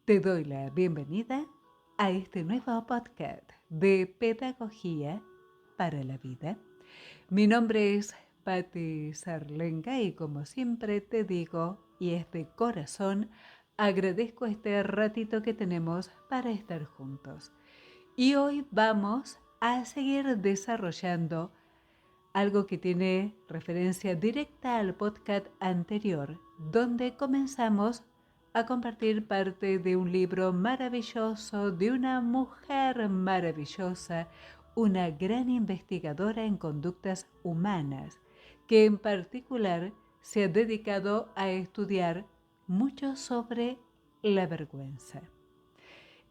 Te doy la bienvenida a este nuevo podcast de Pedagogía para la Vida. Mi nombre es Patti Sarlenga y como siempre te digo, y es de corazón, agradezco este ratito que tenemos para estar juntos. Y hoy vamos a seguir desarrollando algo que tiene referencia directa al podcast anterior, donde comenzamos a compartir parte de un libro maravilloso de una mujer maravillosa, una gran investigadora en conductas humanas, que en particular se ha dedicado a estudiar mucho sobre la vergüenza.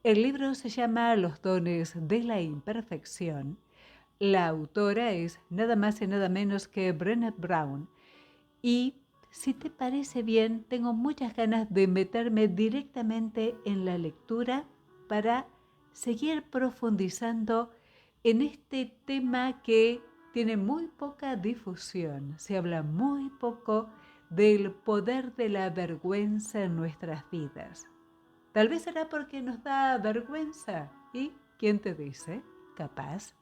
El libro se llama Los dones de la imperfección. La autora es nada más y nada menos que Brené Brown. Y si te parece bien, tengo muchas ganas de meterme directamente en la lectura para seguir profundizando en este tema que tiene muy poca difusión. Se habla muy poco del poder de la vergüenza en nuestras vidas. Tal vez será porque nos da vergüenza. ¿Y quién te dice? Capaz.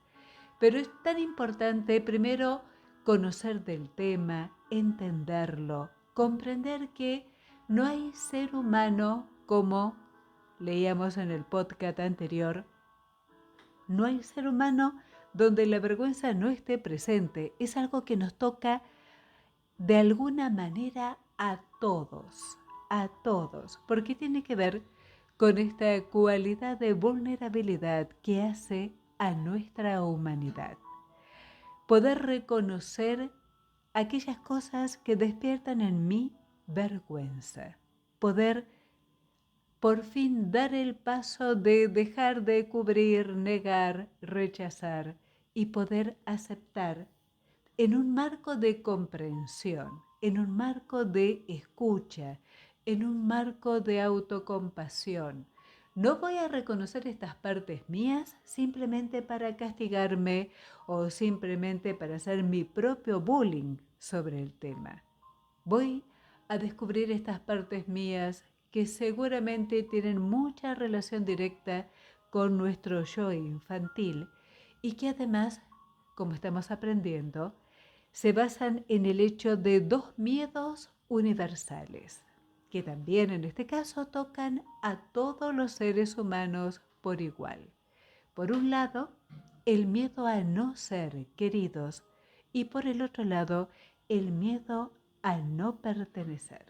Pero es tan importante primero conocer del tema, entenderlo, comprender que no hay ser humano como leíamos en el podcast anterior, no hay ser humano donde la vergüenza no esté presente. Es algo que nos toca de alguna manera a todos, porque tiene que ver con esta cualidad de vulnerabilidad que hace a nuestra humanidad. Poder reconocer aquellas cosas que despiertan en mí vergüenza. Poder por fin dar el paso de dejar de cubrir, negar, rechazar y poder aceptar en un marco de comprensión, en un marco de escucha, en un marco de autocompasión. No voy a reconocer estas partes mías simplemente para castigarme o simplemente para hacer mi propio bullying sobre el tema. Voy a descubrir estas partes mías que seguramente tienen mucha relación directa con nuestro yo infantil y que además, como estamos aprendiendo, se basan en el hecho de dos miedos universales, que también en este caso tocan a todos los seres humanos por igual. Por un lado, el miedo a no ser queridos y por el otro lado, el miedo a no pertenecer.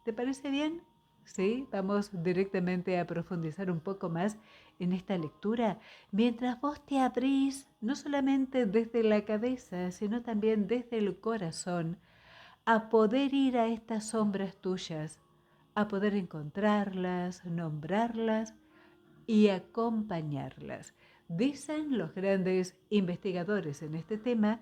¿Te parece bien? Sí, vamos directamente a profundizar un poco más en esta lectura, mientras vos te abrís no solamente desde la cabeza, sino también desde el corazón, a poder ir a estas sombras tuyas, a poder encontrarlas, nombrarlas y acompañarlas. Dicen los grandes investigadores en este tema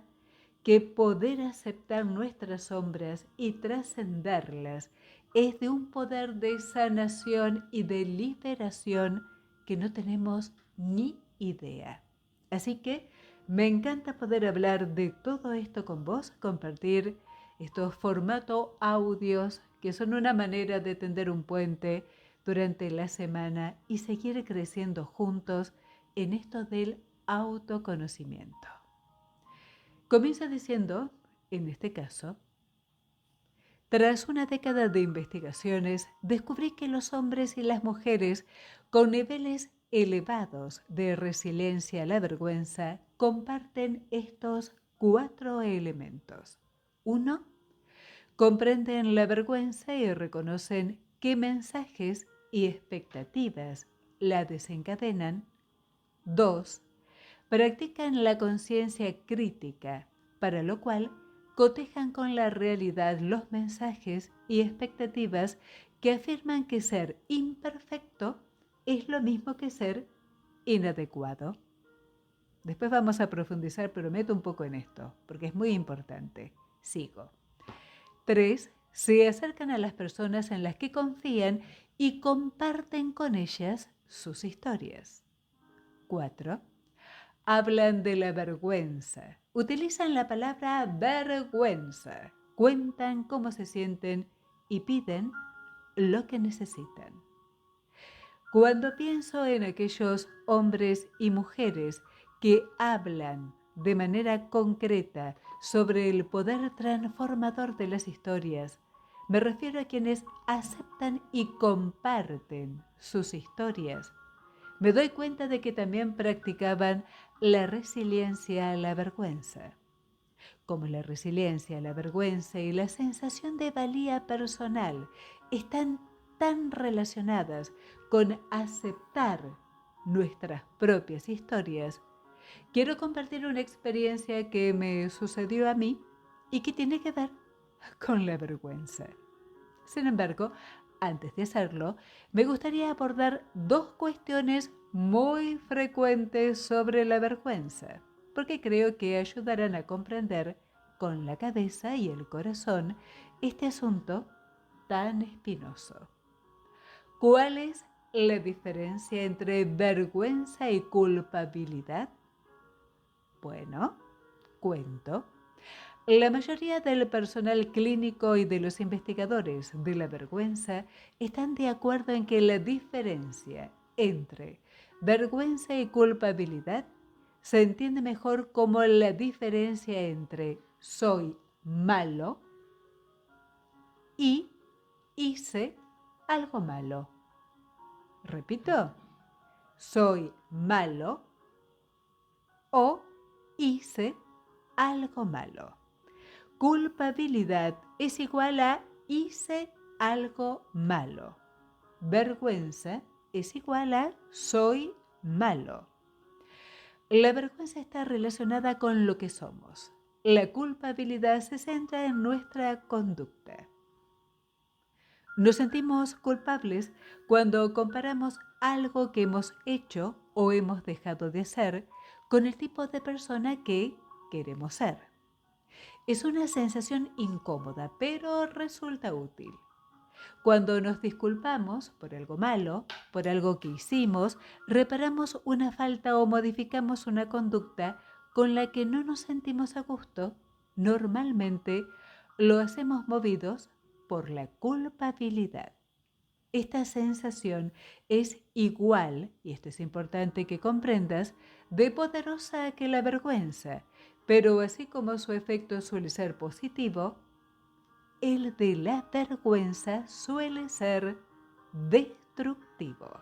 que poder aceptar nuestras sombras y trascenderlas es de un poder de sanación y de liberación que no tenemos ni idea. Así que me encanta poder hablar de todo esto con vos, compartir estos formatos audios que son una manera de tender un puente durante la semana y seguir creciendo juntos en esto del autoconocimiento. Comienza diciendo, en este caso, tras una década de investigaciones, descubrí que los hombres y las mujeres con niveles elevados de resiliencia a la vergüenza comparten estos cuatro elementos. Uno, comprenden la vergüenza y reconocen qué mensajes y expectativas la desencadenan. 2. Practican la conciencia crítica, para lo cual cotejan con la realidad los mensajes y expectativas que afirman que ser imperfecto es lo mismo que ser inadecuado. Después vamos a profundizar, pero meto un poco en esto, porque es muy importante. Sigo. 3. Se acercan a las personas en las que confían y comparten con ellas sus historias. 4. Hablan de la vergüenza. Utilizan la palabra vergüenza. Cuentan cómo se sienten y piden lo que necesitan. Cuando pienso en aquellos hombres y mujeres que hablan de manera concreta sobre el poder transformador de las historias, me refiero a quienes aceptan y comparten sus historias. Me doy cuenta de que también practicaban la resiliencia a la vergüenza. Como la resiliencia, la vergüenza y la sensación de valía personal están tan relacionadas con aceptar nuestras propias historias, quiero compartir una experiencia que me sucedió a mí y que tiene que ver con la vergüenza. Sin embargo, antes de hacerlo, me gustaría abordar dos cuestiones muy frecuentes sobre la vergüenza, porque creo que ayudarán a comprender con la cabeza y el corazón este asunto tan espinoso. ¿Cuál es la diferencia entre vergüenza y culpabilidad? Bueno, cuento. La mayoría del personal clínico y de los investigadores de la vergüenza están de acuerdo en que la diferencia entre vergüenza y culpabilidad se entiende mejor como la diferencia entre soy malo y hice algo malo. Repito, soy malo o hice algo malo. Culpabilidad es igual a hice algo malo. Vergüenza es igual a soy malo. La vergüenza está relacionada con lo que somos. La culpabilidad se centra en nuestra conducta. Nos sentimos culpables cuando comparamos algo que hemos hecho o hemos dejado de hacer con el tipo de persona que queremos ser. Es una sensación incómoda, pero resulta útil. Cuando nos disculpamos por algo malo, por algo que hicimos, reparamos una falta o modificamos una conducta con la que no nos sentimos a gusto, normalmente lo hacemos movidos por la culpabilidad. Esta sensación es igual, y esto es importante que comprendas, de poderosa que la vergüenza, pero así como su efecto suele ser positivo, el de la vergüenza suele ser destructivo.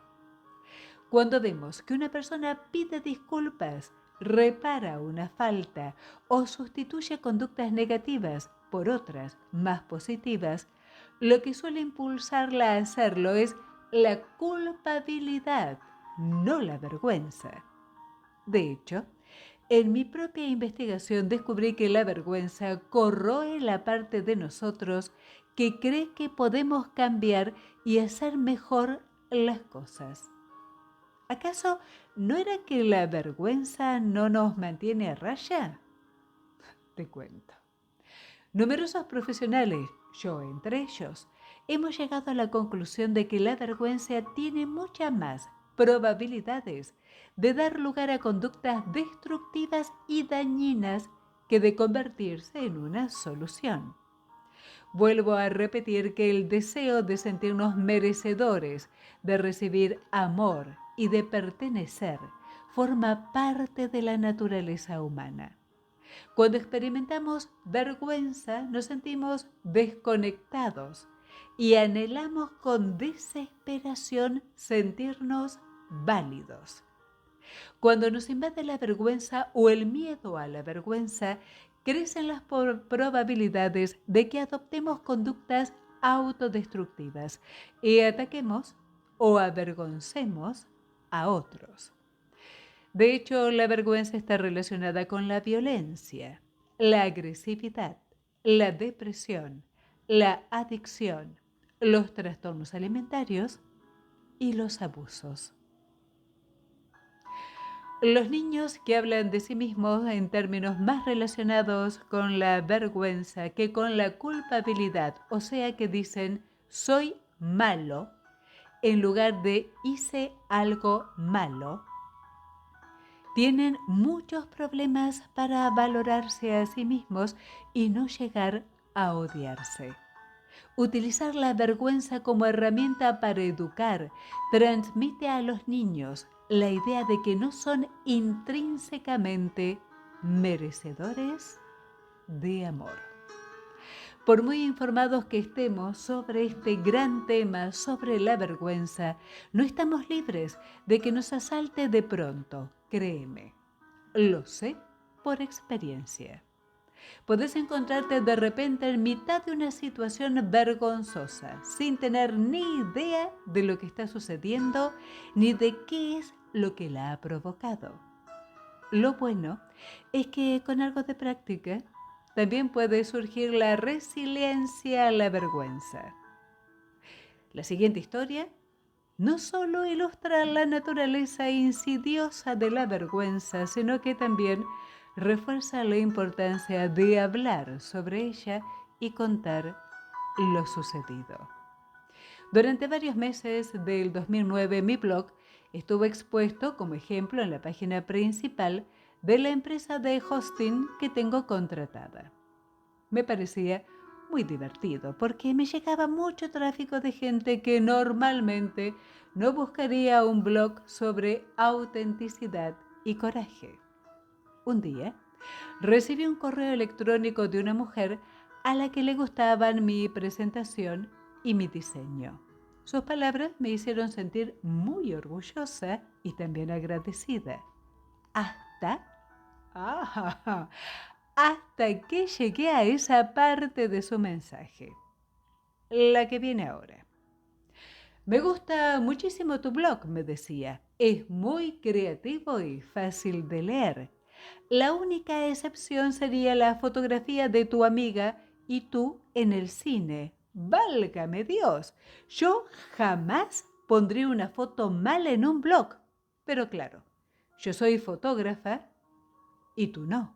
Cuando vemos que una persona pide disculpas, repara una falta o sustituye conductas negativas por otras más positivas, lo que suele impulsarla a hacerlo es la culpabilidad, no la vergüenza. De hecho, en mi propia investigación descubrí que la vergüenza corroe la parte de nosotros que cree que podemos cambiar y hacer mejor las cosas. ¿Acaso no era que la vergüenza no nos mantiene a raya? Te cuento. Numerosos profesionales, yo entre ellos, hemos llegado a la conclusión de que la vergüenza tiene muchas más probabilidades de dar lugar a conductas destructivas y dañinas que de convertirse en una solución. Vuelvo a repetir que el deseo de sentirnos merecedores, de recibir amor y de pertenecer forma parte de la naturaleza humana. Cuando experimentamos vergüenza, nos sentimos desconectados y anhelamos con desesperación sentirnos válidos. Cuando nos invade la vergüenza o el miedo a la vergüenza, crecen las probabilidades de que adoptemos conductas autodestructivas y ataquemos o avergoncemos a otros. De hecho, la vergüenza está relacionada con la violencia, la agresividad, la depresión, la adicción, los trastornos alimentarios y los abusos. Los niños que hablan de sí mismos en términos más relacionados con la vergüenza que con la culpabilidad, o sea que dicen soy malo en lugar de hice algo malo, tienen muchos problemas para valorarse a sí mismos y no llegar a odiarse. Utilizar la vergüenza como herramienta para educar transmite a los niños la idea de que no son intrínsecamente merecedores de amor. Por muy informados que estemos sobre este gran tema, sobre la vergüenza, no estamos libres de que nos asalte de pronto, créeme. Lo sé por experiencia. Podés encontrarte de repente en mitad de una situación vergonzosa, sin tener ni idea de lo que está sucediendo ni de qué es lo que la ha provocado. Lo bueno es que con algo de práctica también puede surgir la resiliencia a la vergüenza. La siguiente historia no solo ilustra la naturaleza insidiosa de la vergüenza, sino que también refuerza la importancia de hablar sobre ella y contar lo sucedido. Durante varios meses del 2009, mi blog estuvo expuesto como ejemplo en la página principal de la empresa de hosting que tengo contratada. Me parecía muy divertido porque me llegaba mucho tráfico de gente que normalmente no buscaría un blog sobre autenticidad y coraje. Un día recibí un correo electrónico de una mujer a la que le gustaban mi presentación y mi diseño. Sus palabras me hicieron sentir muy orgullosa y también agradecida. Hasta hasta que llegué a esa parte de su mensaje, la que viene ahora. Me gusta muchísimo tu blog, me decía. Es muy creativo y fácil de leer. La única excepción sería la fotografía de tu amiga y tú en el cine. ¡Válgame Dios! Yo jamás pondré una foto mala en un blog. Pero claro, yo soy fotógrafa y tú no.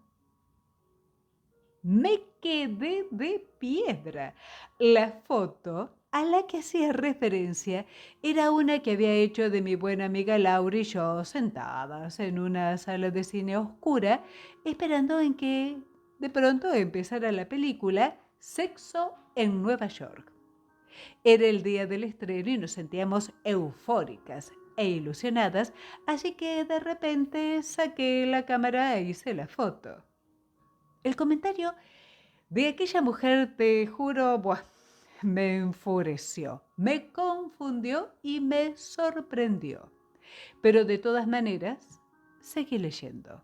Me quedé de piedra. La foto a la que hacía referencia era una que había hecho de mi buena amiga Laura y yo sentadas en una sala de cine oscura, esperando en que de pronto empezara la película Sexo en Nueva York. Era el día del estreno y nos sentíamos eufóricas e ilusionadas, así que de repente saqué la cámara e hice la foto. El comentario de aquella mujer, te juro, me enfureció, me confundió y me sorprendió. Pero de todas maneras, seguí leyendo.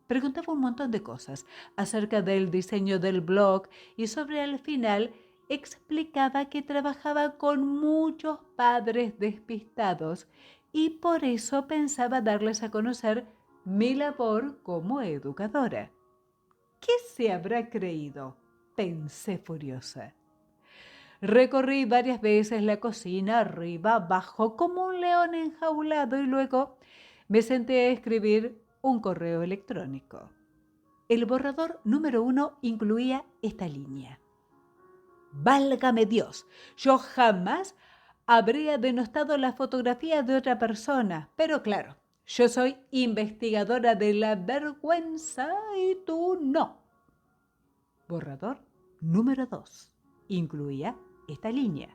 Preguntaba un montón de cosas acerca del diseño del blog y sobre el final explicaba que trabajaba con muchos padres despistados y por eso pensaba darles a conocer mi labor como educadora. ¿Qué se habrá creído?, pensé furiosa. Recorrí varias veces la cocina, arriba, abajo, como un león enjaulado y luego me senté a escribir un correo electrónico. El borrador número 1 incluía esta línea. Válgame Dios, yo jamás habría denostado la fotografía de otra persona, pero claro, yo soy investigadora de la vergüenza y tú no. Borrador número 2 incluía esta línea.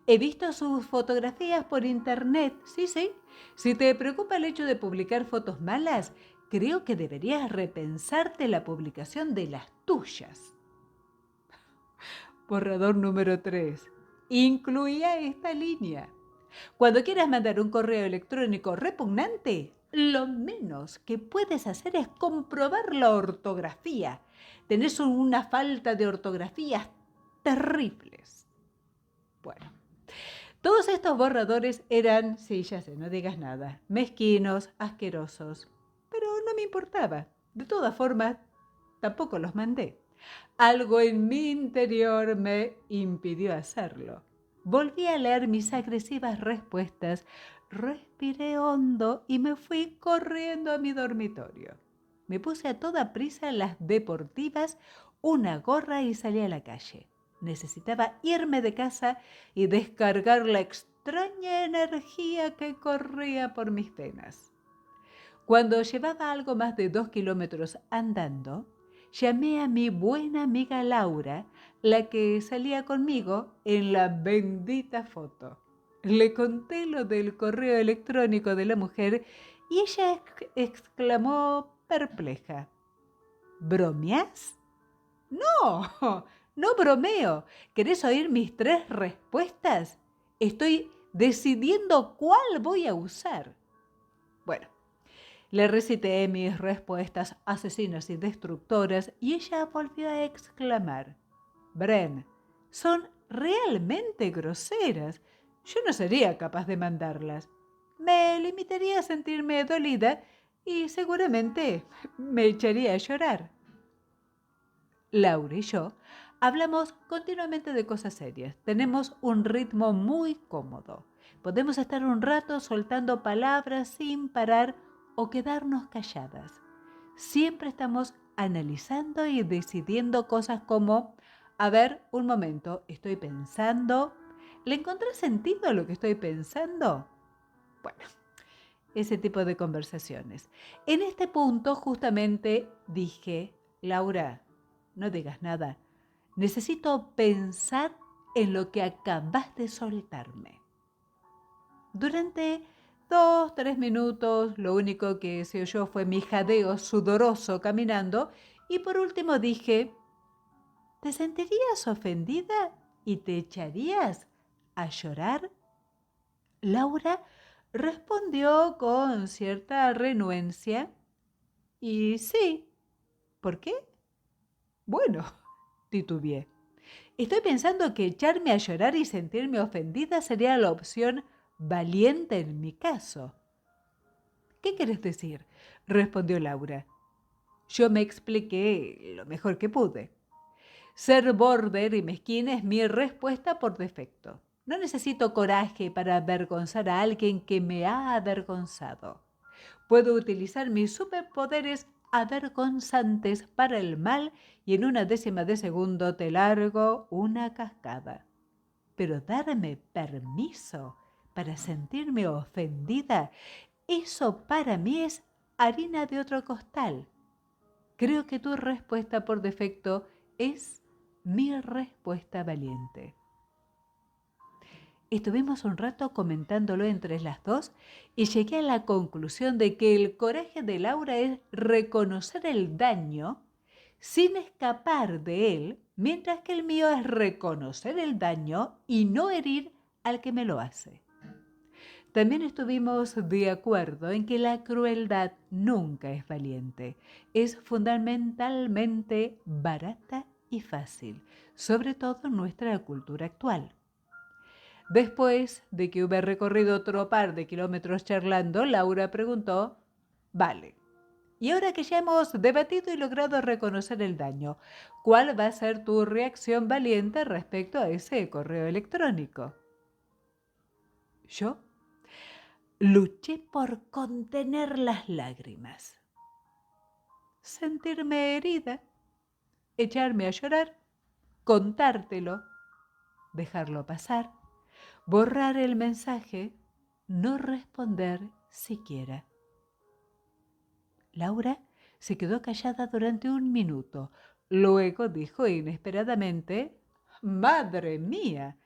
He visto sus fotografías por internet. Sí. Si te preocupa el hecho de publicar fotos malas, creo que deberías repensarte la publicación de las tuyas. Borrador número 3 incluía esta línea. Cuando quieras mandar un correo electrónico repugnante, lo menos que puedes hacer es comprobar la ortografía. Tenés una falta de ortografías terribles. Bueno, todos estos borradores eran, sí, ya sé, no digas nada, mezquinos, asquerosos, pero no me importaba. De todas formas, tampoco los mandé. Algo en mi interior me impidió hacerlo. Volví a leer mis agresivas respuestas, respiré hondo y me fui corriendo a mi dormitorio. Me puse a toda prisa las deportivas, una gorra y salí a la calle. Necesitaba irme de casa y descargar la extraña energía que corría por mis venas. Cuando llevaba algo más de 2 kilómetros andando, llamé a mi buena amiga Laura, la que salía conmigo en la bendita foto. Le conté lo del correo electrónico de la mujer y ella exclamó perpleja. ¿Bromeas? No, no bromeo. ¿Querés oír mis 3 respuestas? Estoy decidiendo cuál voy a usar. Bueno, le recité mis respuestas asesinas y destructoras y ella volvió a exclamar. Bren, son realmente groseras. Yo no sería capaz de mandarlas. Me limitaría a sentirme dolida y seguramente me echaría a llorar. Laura y yo hablamos continuamente de cosas serias. Tenemos un ritmo muy cómodo. Podemos estar un rato soltando palabras sin parar o quedarnos calladas. Siempre estamos analizando y decidiendo cosas como, a ver, un momento, estoy pensando, ¿le encontré sentido a lo que estoy pensando? Bueno, ese tipo de conversaciones. En este punto justamente dije, Laura, no digas nada. Necesito pensar en lo que acabas de soltarme. Durante 2, 3 minutos, lo único que se oyó fue mi jadeo sudoroso caminando y por último dije, ¿te sentirías ofendida y te echarías a llorar? Laura respondió con cierta renuencia y sí. ¿Por qué? Bueno, titubeé. Estoy pensando que echarme a llorar y sentirme ofendida sería la opción valiente en mi caso. ¿Qué quieres decir? Respondió Laura. Yo me expliqué lo mejor que pude. Ser border y mezquina es mi respuesta por defecto. No necesito coraje para avergonzar a alguien que me ha avergonzado. Puedo utilizar mis superpoderes avergonzantes para el mal y en una décima de segundo te largo una cascada. Pero darme permiso para sentirme ofendida, eso para mí es harina de otro costal. Creo que tu respuesta por defecto es mi respuesta valiente. Estuvimos un rato comentándolo entre las dos y llegué a la conclusión de que el coraje de Laura es reconocer el daño sin escapar de él, mientras que el mío es reconocer el daño y no herir al que me lo hace. También estuvimos de acuerdo en que la crueldad nunca es valiente, es fundamentalmente barata y fácil, sobre todo en nuestra cultura actual. Después de que hube recorrido otro par de kilómetros charlando, Laura preguntó, vale, y ahora que ya hemos debatido y logrado reconocer el daño, ¿cuál va a ser tu reacción valiente respecto a ese correo electrónico? Yo luché por contener las lágrimas, sentirme herida, echarme a llorar, contártelo, dejarlo pasar, borrar el mensaje, no responder siquiera. Laura se quedó callada durante un minuto. Luego dijo inesperadamente, «Madre mía,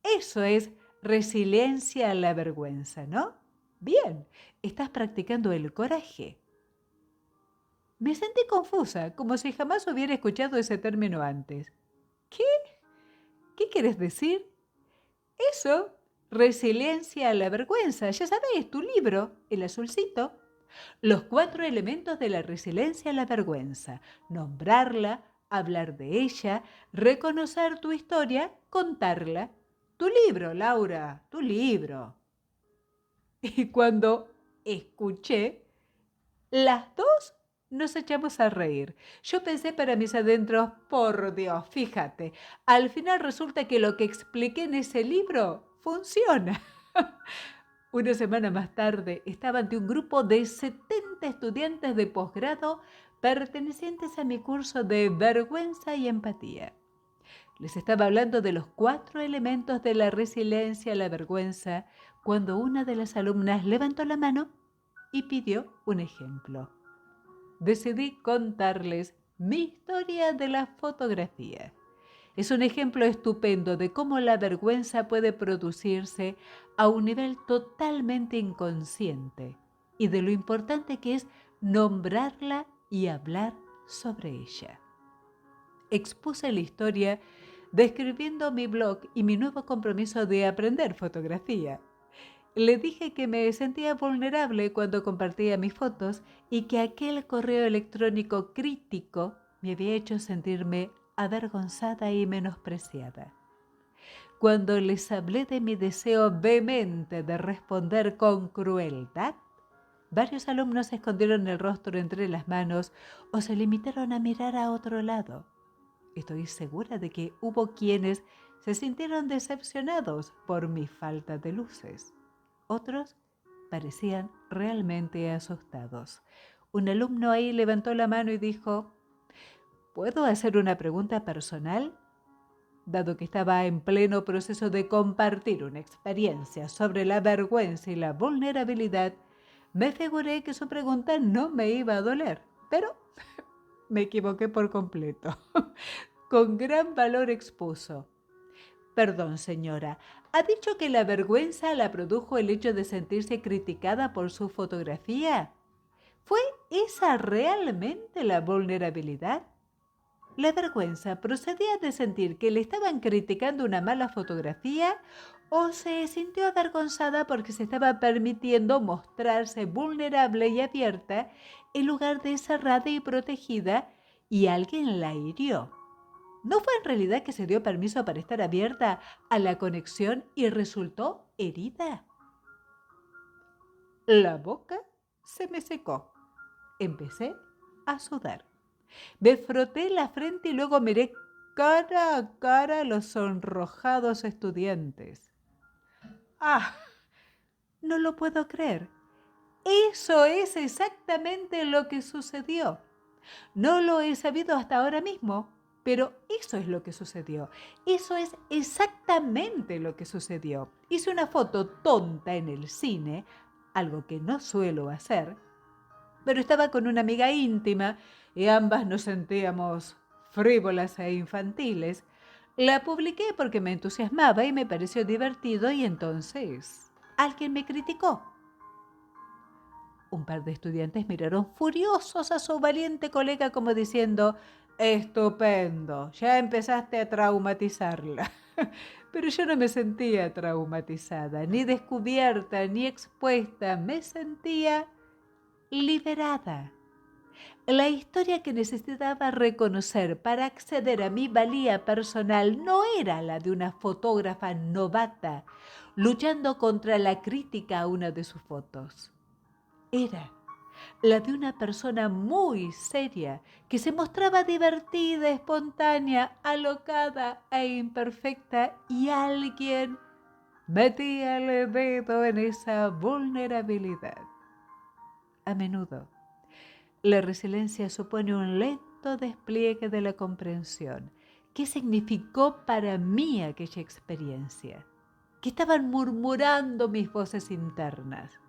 eso es resiliencia a la vergüenza, ¿no? Bien, estás practicando el coraje». Me sentí confusa, como si jamás hubiera escuchado ese término antes. ¿Qué? ¿Qué quieres decir? Eso, resiliencia a la vergüenza. Ya sabes, tu libro, el azulcito. Los 4 elementos de la resiliencia a la vergüenza. Nombrarla, hablar de ella, reconocer tu historia, contarla. Tu libro, Laura, tu libro. Y cuando escuché, las dos nos echamos a reír. Yo pensé para mis adentros, por Dios, fíjate, al final resulta que lo que expliqué en ese libro funciona. Una semana más tarde estaba ante un grupo de 70 estudiantes de posgrado pertenecientes a mi curso de vergüenza y empatía. Les estaba hablando de los 4 elementos de la resiliencia a la vergüenza cuando una de las alumnas levantó la mano y pidió un ejemplo. Decidí contarles mi historia de la fotografía. Es un ejemplo estupendo de cómo la vergüenza puede producirse a un nivel totalmente inconsciente y de lo importante que es nombrarla y hablar sobre ella. Expuse la historia describiendo mi blog y mi nuevo compromiso de aprender fotografía. Le dije que me sentía vulnerable cuando compartía mis fotos y que aquel correo electrónico crítico me había hecho sentirme avergonzada y menospreciada. Cuando les hablé de mi deseo vehemente de responder con crueldad, varios alumnos escondieron el rostro entre las manos o se limitaron a mirar a otro lado. Estoy segura de que hubo quienes se sintieron decepcionados por mi falta de luces. Otros parecían realmente asustados. Un alumno ahí levantó la mano y dijo, ¿puedo hacer una pregunta personal? Dado que estaba en pleno proceso de compartir una experiencia sobre la vergüenza y la vulnerabilidad, me figuré que su pregunta no me iba a doler, pero me equivoqué por completo. Con gran valor expuso. Perdón, señora, ¿ha dicho que la vergüenza la produjo el hecho de sentirse criticada por su fotografía? ¿Fue esa realmente la vulnerabilidad? La vergüenza procedía de sentir que le estaban criticando una mala fotografía o se sintió avergonzada porque se estaba permitiendo mostrarse vulnerable y abierta en lugar de cerrada y protegida y alguien la hirió. ¿No fue en realidad que se dio permiso para estar abierta a la conexión y resultó herida? La boca se me secó. Empecé a sudar. Me froté la frente y luego miré cara a cara a los sonrojados estudiantes. ¡Ah! No lo puedo creer. Eso es exactamente lo que sucedió. No lo he sabido hasta ahora mismo, pero eso es lo que sucedió. Eso es exactamente lo que sucedió. Hice una foto tonta en el cine, algo que no suelo hacer, pero estaba con una amiga íntima y ambas nos sentíamos frívolas e infantiles. La publiqué porque me entusiasmaba y me pareció divertido y entonces alguien me criticó. Un par de estudiantes miraron furiosos a su valiente colega como diciendo, estupendo, ya empezaste a traumatizarla. Pero yo no me sentía traumatizada, ni descubierta, ni expuesta, me sentía liberada. La historia que necesitaba reconocer para acceder a mi valía personal no era la de una fotógrafa novata luchando contra la crítica a una de sus fotos. Era la de una persona muy seria que se mostraba divertida, espontánea, alocada e imperfecta y alguien metía el dedo en esa vulnerabilidad. A menudo, la resiliencia supone un lento despliegue de la comprensión. ¿Qué significó para mí aquella experiencia? ¿Qué estaban murmurando mis voces internas?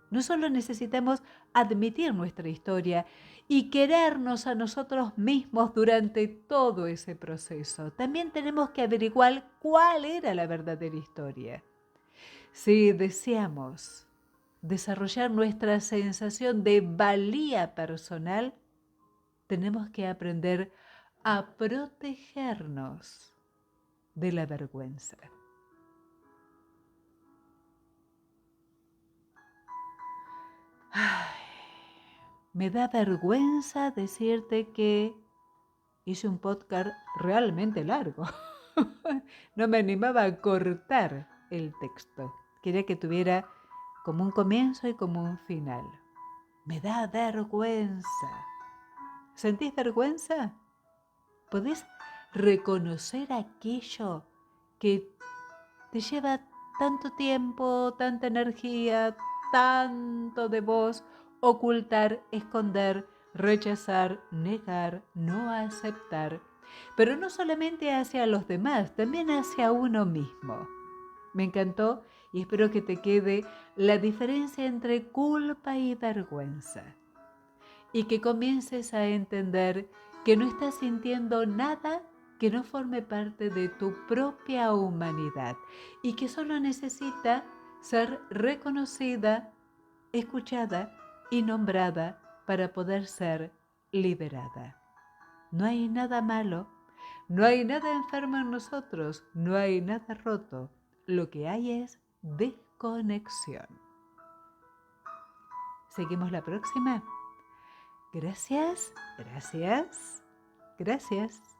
No solo necesitamos admitir nuestra historia y querernos a nosotros mismos durante todo ese proceso, también tenemos que averiguar cuál era la verdadera historia. Si deseamos desarrollar nuestra sensación de valía personal, tenemos que aprender a protegernos de la vergüenza. Ay, me da vergüenza decirte que hice un podcast realmente largo. No me animaba a cortar el texto. Quería que tuviera como un comienzo y como un final. Me da vergüenza. ¿Sentís vergüenza? ¿Podés reconocer aquello que te lleva tanto tiempo, tanta energía, tanto de vos, ocultar, esconder, rechazar, negar, no aceptar? Pero no solamente hacia los demás, también hacia uno mismo. Me encantó y espero que te quede la diferencia entre culpa y vergüenza. y que comiences a entender que no estás sintiendo nada que no forme parte de tu propia humanidad y que solo necesita ser reconocida, escuchada y nombrada para poder ser liberada. No hay nada malo, no hay nada enfermo en nosotros, no hay nada roto. Lo que hay es desconexión. Seguimos la próxima. Gracias, gracias, gracias.